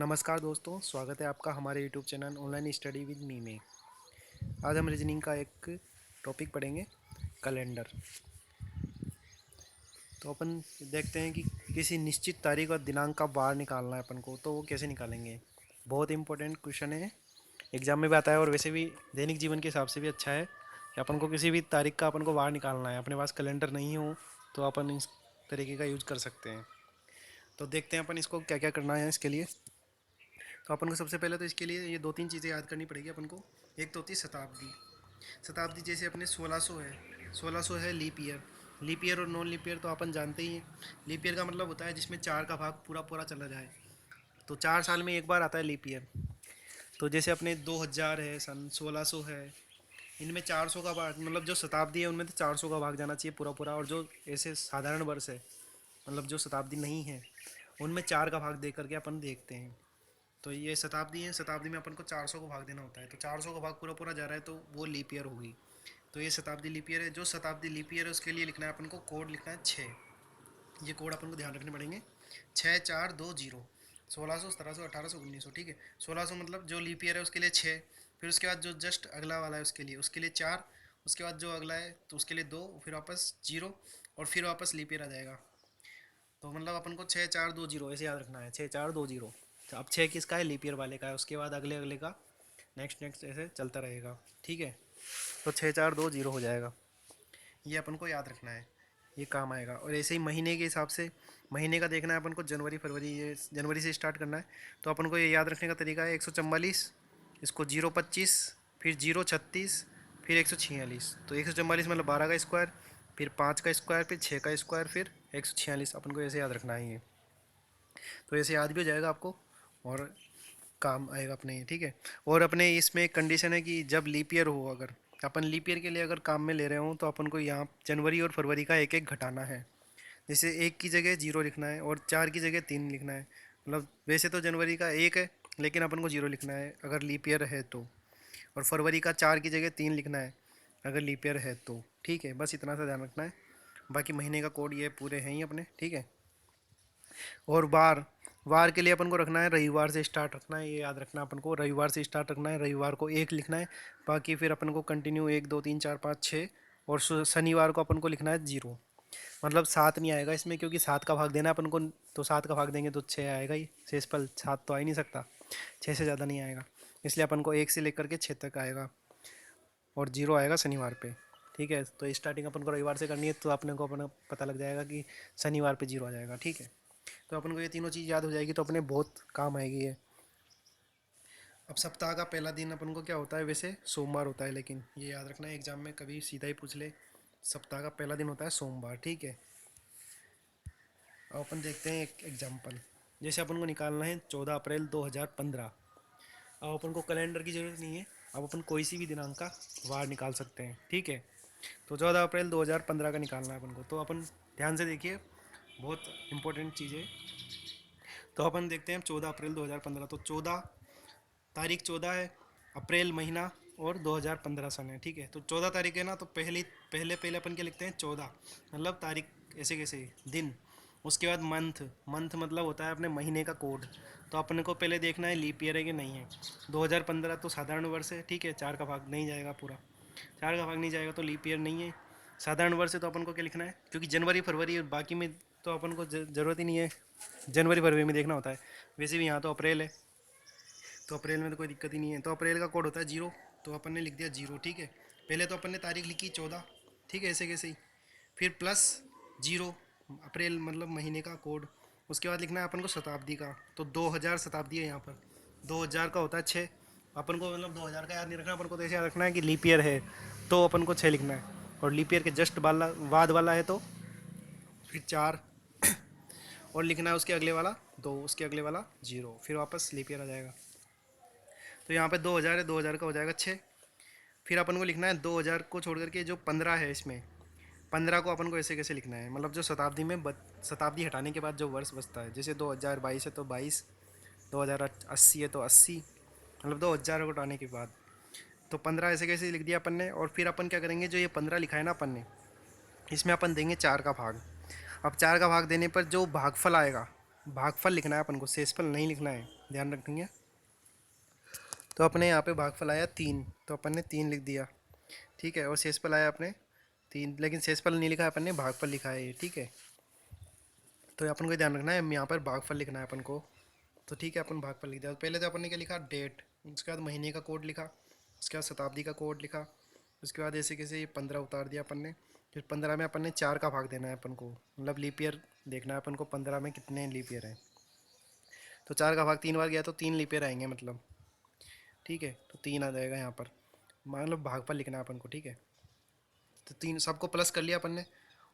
नमस्कार दोस्तों, स्वागत है आपका हमारे YouTube channel online study with me में। आज हम रीजनिंग का एक टॉपिक पढ़ेंगे, कैलेंडर। तो अपन देखते हैं कि किसी निश्चित तारीख और दिनांक का बार निकालना है अपन को, तो वो कैसे निकालेंगे। बहुत इंपॉर्टेंट क्वेश्चन है, एग्जाम में भी आता है और वैसे भी दैनिक जीवन के हिसाब से भी अच्छा है कि अपन को किसी भी तारीख का अपन को बार निकालना है। अपने पास कैलेंडर नहीं हो तो अपन इस तरीके का यूज कर सकते हैं। तो देखते हैं अपन इसको क्या क्या करना है इसके लिए। तो अपन को सबसे पहले तो इसके लिए ये दो तीन चीज़ें याद करनी पड़ेगी अपन को। एक तो होती है शताब्दी। शताब्दी जैसे अपने 1600 है, 1600 है लीप ईयर। लीप ईयर और नॉन लीप ईयर तो अपन जानते ही हैं। लीप ईयर का मतलब होता है जिसमें चार का भाग पूरा पूरा चला जाए, तो 4 साल में एक बार आता है लीप ईयर। तो जैसे अपने 2000 है, सन 1600 है, इनमें 400 का भाग, मतलब जो शताब्दी है उनमें तो 400 का भाग जाना चाहिए पूरा पूरा। और जो ऐसे साधारण वर्ष है, मतलब जो शताब्दी नहीं है, उनमें 4 का भाग दे करके अपन देखते हैं। तो ये शताब्दी है, शताब्दी में अपन को 400 को भाग देना होता है, तो 400 का भाग पूरा पूरा जा रहा है तो वो लीप ईयर होगी। तो ये शताब्दी लीप ईयर है। जो शताब्दी लीप ईयर है उसके लिए लिखना है अपन को, कोड लिखना है 6। ये कोड अपन को ध्यान रखने पड़ेंगे। 6420, 1600, 1700, 1800, 1900। ठीक है, 1600 मतलब जो लीप ईयर है उसके लिए 6। फिर उसके बाद जो जस्ट अगला वाला है उसके लिए 4। उसके बाद जो अगला है तो उसके लिए 2, फिर वापस 0, और फिर वापस लीप ईयर आ जाएगा। तो मतलब अपन को 6420 ऐसे याद रखना है, 6420। तो अब 6 किसका है, लीप ईयर वाले का है। उसके बाद अगले अगले का नेक्स्ट नेक्स्ट ऐसे चलता रहेगा। ठीक है, तो 6420 हो जाएगा। ये अपन को याद रखना है, ये काम आएगा। और ऐसे ही महीने के हिसाब से, महीने का देखना है अपन को, जनवरी फरवरी, ये जनवरी से स्टार्ट करना है। तो अपन को ये याद रखने का तरीका है 144, इसको 025, फिर 036, फिर 146। तो 144 मतलब 12 का स्क्वायर, फिर 5 का स्क्वायर, फिर 6 का स्क्वायर, फिर 146। अपन को ऐसे याद रखना है ये। तो ऐसे याद भी हो जाएगा आपको और काम आएगा अपने ये। ठीक है, और अपने इसमें एक कंडीशन है कि जब लीप ईयर हो, अगर अपन लीप ईयर के लिए अगर काम में ले रहे हो तो अपन को यहाँ जनवरी और फरवरी का एक एक घटाना है। जैसे 1 की जगह 0 लिखना है और 4 की जगह 3 लिखना है। मतलब वैसे तो जनवरी का 1 है, लेकिन अपन को 0 लिखना है अगर लीप ईयर है तो। और फरवरी का 4 की जगह 3 लिखना है अगर लीप ईयर है तो। ठीक है, बस इतना सा ध्यान रखना है। बाकी महीने का कोड ये पूरे हैं ही अपने। ठीक है, और वार, वार के लिए अपन को रखना है रविवार से स्टार्ट रखना है। ये याद रखना, अपन को रविवार से स्टार्ट रखना है, रविवार को 1 लिखना है। बाकी फिर अपन को कंटिन्यू 1 2 3 4 5 6, और शनिवार को अपन को लिखना है 0। मतलब 7 नहीं आएगा इसमें, क्योंकि 7 का भाग देना है अपन को, तो 7 का भाग देंगे तो 6 आएगा ही। शेषफल 7 तो आ ही नहीं सकता, 6 से ज़्यादा नहीं आएगा। इसलिए अपन को 1 से लेकर के 6 तक आएगा, और 0 आएगा शनिवार पे। ठीक है, तो स्टार्टिंग अपन को रविवार से करनी है, तो अपने को अपना पता लग जाएगा कि शनिवार पे 0 आ जाएगा। ठीक है, तो अपन को ये तीनों चीज़ याद हो जाएगी तो अपने बहुत काम आएगी ये। अब सप्ताह का पहला दिन अपन को क्या होता है, वैसे सोमवार होता है, लेकिन ये याद रखना है एग्जाम में कभी सीधा ही पूछ ले, सप्ताह का पहला दिन होता है सोमवार। ठीक है, अब अपन देखते हैं एक एग्जाम्पल। जैसे अपन को निकालना है 14 अप्रैल 2015। अब अपन को कैलेंडर की ज़रूरत नहीं है, अब अपन कोई सी भी दिनांक का वार निकाल सकते हैं। ठीक है, तो 14 अप्रैल 2015 का निकालना है अपन को। तो अपन ध्यान से देखिए, बहुत इंपॉर्टेंट चीज़ है। तो अपन देखते हैं 14 अप्रैल 2015। तो 14 तारीख, 14 है, अप्रैल महीना, और 2015 सन है। ठीक है, तो 14 तारीख है ना, तो पहले पहले पहले अपन क्या लिखते हैं, 14 मतलब तारीख, ऐसे कैसे दिन। उसके बाद मंथ, मंथ मतलब होता है अपने महीने का कोड। तो अपने को पहले देखना है लीप ईयर है कि नहीं है। 2015 तो साधारण वर्ष है। ठीक है, 4 का भाग नहीं जाएगा पूरा, 4 का भाग नहीं जाएगा तो लीप ईयर नहीं है। साधारण वर्ष है तो अपन को क्या लिखना है, क्योंकि जनवरी फरवरी और बाकी में तो अपन को ज़रूरत ही नहीं है, जनवरी फरवरी में देखना होता है। वैसे भी यहाँ तो अप्रैल है, तो अप्रैल में तो कोई दिक्कत ही नहीं है। तो अप्रैल का कोड होता है 0, तो अपन ने लिख दिया 0। ठीक है, पहले तो अपन ने तारीख लिखी 14। ठीक है, ऐसे कैसे ही, फिर प्लस 0, अप्रैल मतलब महीने का कोड। उसके बाद लिखना है अपन को शताब्दी का, तो 2000 शताब्दी है यहाँ पर। 2000 का होता है 6। अपन को मतलब 2000 का याद नहीं रखना, अपन को तो ऐसे याद रखना है कि लीप ईयर है तो अपन को 6 लिखना है, और लीप ईयर के जस्ट बाद वाला है तो फिर 4, और लिखना है उसके अगले वाला 2, उसके अगले वाला 0, फिर वापस लीप ईयर आ जाएगा। तो यहाँ पे 2000 है, 2000 का हो जाएगा 6। फिर अपन को लिखना है 2000 को छोड़ करके जो 15 है, इसमें 15 को अपन को ऐसे कैसे लिखना है, मतलब जो शताब्दी में शताब्दी हटाने के बाद जो वर्ष बचता है, जैसे 2022 है तो 22, 2080 है तो 80, मतलब 2000 को हटाने के बाद। तो 15 ऐसे कैसे लिख दिया अपन ने। और फिर अपन क्या करेंगे, जो ये 15 लिखा है ना अपन ने, इसमें अपन देंगे 4 का भाग। अब 4 का भाग देने पर जो भागफल आएगा, भागफल लिखना है अपन को, शेषफल नहीं लिखना है। ध्यान रखेंगे। तो अपने यहाँ पे भागफल आया 3, तो अपन ने 3 लिख दिया, ठीक है। और शेषफल आया अपने 3, लेकिन शेषफल नहीं लिखा है अपन ने, भागफल लिखा है ये, ठीक है। तो अपन को ध्यान रखना है, यहाँ पर भागफल लिखना है अपन को। तो ठीक है, अपन भागफल लिख दिया। पहले तो अपन ने क्या लिखा, डेट, उसके बाद महीने का कोड लिखा, उसके बाद शताब्दी का कोड लिखा, उसके बाद ऐसे कैसे ये 15 उतार दिया अपन ने। फिर 15 में अपन ने 4 का भाग देना है अपन को, मतलब लीप ईयर देखना है अपन को 15 में कितने लीप ईयर हैं। तो 4 का भाग 3 बार गया तो 3 लीप ईयर आएंगे मतलब, ठीक है। तो 3 आ जाएगा यहाँ पर, मतलब भागफल लिखना है अपन को, ठीक है। तो 3 सबको प्लस कर लिया अपन ने,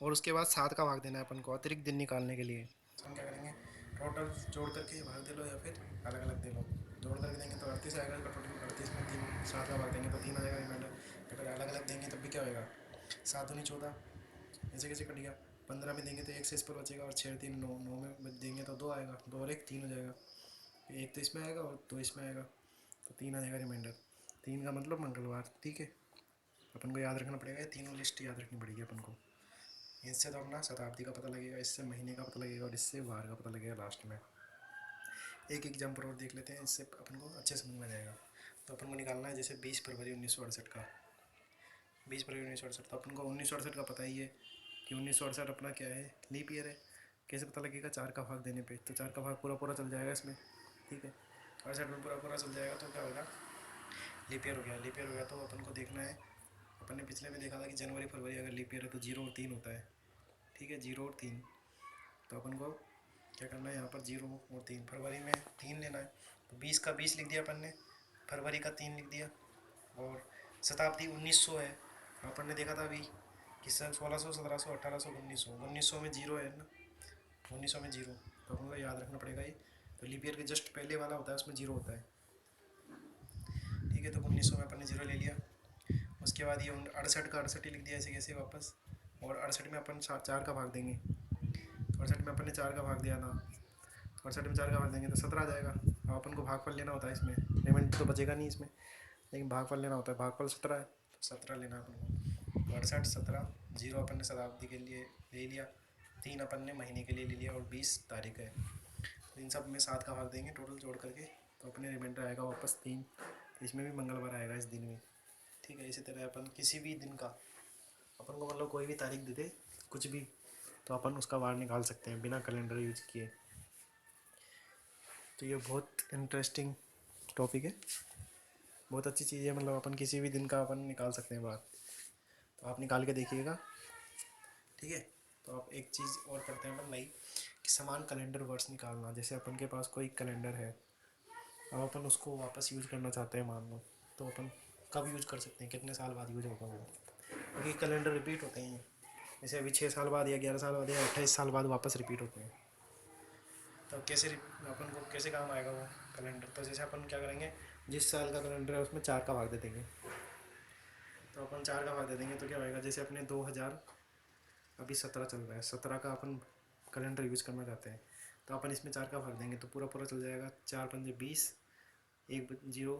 और उसके बाद 7 का भाग देना है अपन को अतिरिक्त दिन निकालने के लिए। तो हम क्या करेंगे, टोटल जोड़ करके भाग दे लो या फिर अलग अलग दे लो। जोड़ करके देंगे तो 38 आएगा, इसका टोटल 38 में 3 7 का भाग देंगे तो 3 आ जाएगा रिमाइंडर। अगर अलग अलग देंगे तब भी क्या होएगा, 7 दूनी 14, ऐसे कैसे कट गया। 15 में देंगे तो 1 से इस पर बचेगा, और 6 3 9, 9 में देंगे तो 2 आएगा, 2 और 1 3 हो जाएगा। 1 तो इसमें आएगा और 2 इसमें आएगा, तो 3 आ जाएगा रिमाइंडर। 3 का मतलब मंगलवार, ठीक है। अपन को याद रखना पड़ेगा, ये तीनों लिस्ट याद रखनी पड़ेगी अपन को। इससे तो अपना शताब्दी का पता लगेगा, इससे महीने का पता लगेगा, और इससे वार का पता लगेगा लास्ट में। एक एग्जाम्पल और देख लेते हैं, इससे अपन को अच्छे समझ में आ जाएगा। तो अपन को निकालना है जैसे 20 फरवरी 1968 का, 20 फरवरी 1968, तो अपन को 1968 का पता ही है कि 1968 अपना क्या है, लीप ईयर है। कैसे पता लगेगा, 4 का भाग देने पे, तो 4 का भाग पूरा पूरा चल जाएगा इसमें, ठीक है। 68 में पूरा पूरा चल जाएगा तो क्या होगा, लीप ईयर हो गया। लीप ईयर हो गया तो अपन को देखना है, अपन ने पिछले में देखा था कि जनवरी फरवरी अगर लीप ईयर है तो 0 और 3 होता है, ठीक है, 0 और 3। तो अपन को क्या करना है, यहाँ पर 0 और 3, फरवरी में 3 लेना है, तो 20 का 20 लिख दिया अपन ने, फरवरी का 3 लिख दिया। और शताब्दी 1900 है, अपन ने देखा था अभी कि सन 1600 1700 1800 1900, 1900 में 0 है ना, 1900 में 0, तो अपन को याद रखना पड़ेगा ये। तो लीप ईयर के जस्ट पहले वाला होता है उसमें 0 होता है, ठीक है। तो 1900 में अपन ने 0 ले लिया। उसके बाद ये 68 का 68 ही लिख दिया ऐसे कैसे वापस, और 68 में अपन 4 का भाग देंगे, तो 68 में अपन ने 4 का भाग दिया ना, 68 में 4 का भाग देंगे तो 17 आ जाएगा। अब अपन को भागफल लेना होता है इसमें, पेमेंट तो बचेगा नहीं इसमें, लेकिन भागफल लेना होता है। भागफल 17 है तो 17 लेना है अपन को, तो 68 17, 0 अपन ने शताब्दी के लिए ले लिया, 3 अपन ने महीने के लिए ले लिया, और 20 तारीख है, तो इन सब में 7 का भाग देंगे टोटल जोड़ करके, तो अपने रिमाइंडर आएगा वापस 3। इसमें भी मंगलवार आएगा इस दिन में, ठीक है। इसी तरह अपन किसी भी दिन का, अपन को मतलब कोई भी तारीख दे दे कुछ भी, तो अपन उसका वार निकाल सकते हैं बिना कैलेंडर यूज किए। तो ये बहुत इंटरेस्टिंग टॉपिक है, बहुत अच्छी चीज़ है, मतलब अपन किसी भी दिन का अपन निकाल सकते हैं वार। तो आप निकाल के देखिएगा, ठीक है। तो आप एक चीज़ और करते हैं अपन नई, कि समान कैलेंडर वर्ष निकालना। जैसे अपन के पास कोई कैलेंडर है, अब अपन उसको वापस यूज करना चाहते हैं मान लो, तो अपन कब यूज कर सकते हैं, कितने साल बाद यूज होगा वो, क्योंकि कैलेंडर रिपीट होते हैं। जैसे अभी 6 साल बाद या 11 साल बाद या 28 साल बाद वापस रिपीट होते हैं, तो कैसे अपन को कैसे काम आएगा वो कैलेंडर। तो जैसे अपन क्या करेंगे, जिस साल का कैलेंडर है उसमें 4 का भाग दे देंगे, तो अपन 4 का भाग दे देंगे तो क्या होएगा, जैसे अपने 2000 अभी 17 चल रहा है, 17 का अपन कैलेंडर यूज़ करना चाहते हैं, तो अपन इसमें 4 का भाग देंगे तो पूरा पूरा चल जाएगा। 4 पंजे 20, 1 0,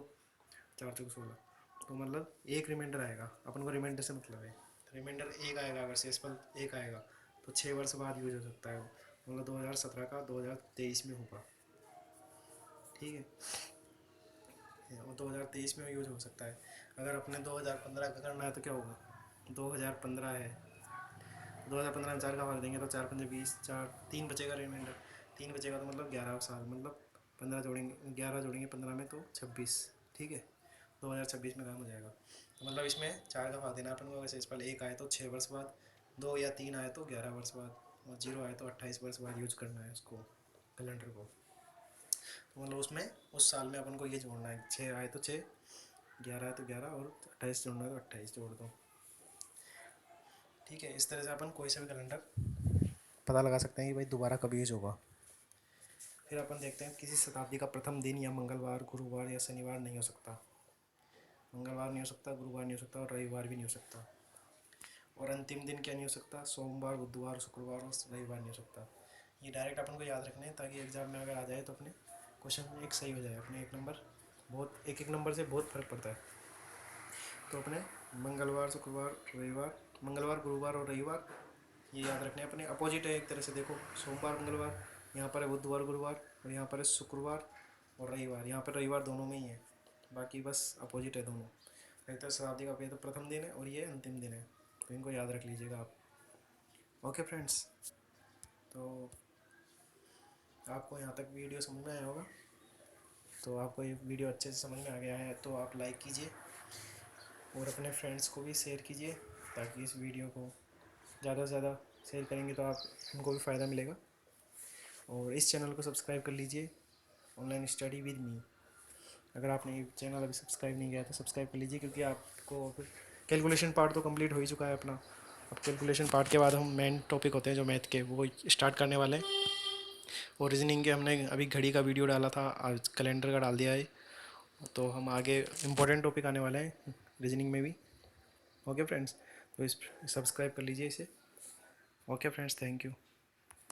4 चौक 16, तो मतलब एक रिमाइंडर आएगा। अपन को रिमाइंडर से मतलब है, तो रिमाइंडर एक आएगा, अगर शेषफल एक आएगा तो 6 वर्ष बाद यूज हो सकता है, मतलब 2017 का 2023 में होगा, ठीक है। वो 2023 में यूज हो सकता है। अगर अपने 2015 का करना है तो क्या होगा, 2015 है, 2015 में 4 का भाग देंगे तो 4 पंजे 20, 4 3 बचेगा रिमाइंडर, 3 बचेगा तो मतलब 11 साल, मतलब 15 जोड़ेंगे, 11 जोड़ेंगे 15 में तो 26, ठीक है। 2026 में काम हो जाएगा। तो मतलब इसमें 4 का भाग देना अपन को, वैसे इस पर 1 आए तो 6 वर्ष बाद, 2 या 3 आए तो 11 वर्ष बाद, और 0 आए तो 28 वर्ष बाद यूज करना है उसको कैलेंडर को। तो मतलब उसमें उस साल में अपन को ये जोड़ना है, 6 आए तो 6, 11 आए तो 11, और 28 जोड़ना है तो 28 जोड़ दो, ठीक है। इस तरह से अपन कोई सा भी कैलेंडर पता लगा सकते हैं कि भाई दोबारा कब यूज होगा। फिर अपन देखते हैं, किसी शताब्दी का प्रथम दिन या मंगलवार, गुरुवार या शनिवार नहीं हो सकता। मंगलवार नहीं हो सकता, गुरुवार नहीं हो सकता, और रविवार भी नहीं हो सकता। और अंतिम दिन क्या नहीं हो सकता, सोमवार, बुधवार, शुक्रवार और रविवार नहीं हो सकता। ये डायरेक्ट अपन को याद रखना है, ताकि एग्जाम में अगर आ जाए तो अपने क्वेश्चन एक सही हो जाए। अपने एक नंबर बहुत, एक एक नंबर से बहुत फर्क पड़ता है। तो अपने मंगलवार, शुक्रवार, रविवार, मंगलवार, गुरुवार और रविवार ये याद रखने अपने अपोजिट है एक तरह से। देखो, सोमवार मंगलवार, यहाँ पर है बुधवार गुरुवार, और यहाँ पर है शुक्रवार और रविवार, यहाँ पर रविवार दोनों में ही है, बाकी बस अपोजिट है दोनों। एक तो शताब्दी का ये तो प्रथम दिन है और ये अंतिम दिन है, तो इनको याद रख लीजिएगा आप। ओके फ्रेंड्स, तो आपको यहाँ तक वीडियो समझ में आया होगा। तो आपको ये वीडियो अच्छे से समझ में आ गया है तो आप लाइक कीजिए और अपने फ्रेंड्स को भी शेयर कीजिए, ताकि इस वीडियो को ज़्यादा से ज़्यादा शेयर करेंगे तो आप उनको भी फ़ायदा मिलेगा। और इस चैनल को सब्सक्राइब कर लीजिए, ऑनलाइन स्टडी विद मी। अगर आपने ये चैनल अभी सब्सक्राइब नहीं किया तो सब्सक्राइब कर लीजिए, क्योंकि आपको फिर कैलकुलेशन पार्ट तो कंप्लीट हो ही चुका है अपना। अब कैलकुलेशन पार्ट के बाद हम मेन टॉपिक होते हैं जो मैथ के, वो स्टार्ट करने वाले हैं। और रीजनिंग के हमने अभी घड़ी का वीडियो डाला था, आज कैलेंडर का डाल दिया है। तो हम आगे इम्पोर्टेंट टॉपिक आने वाले हैं रीजनिंग में भी। ओके फ्रेंड्स, तो इस सब्सक्राइब कर लीजिए इसे। Okay friends, thank you.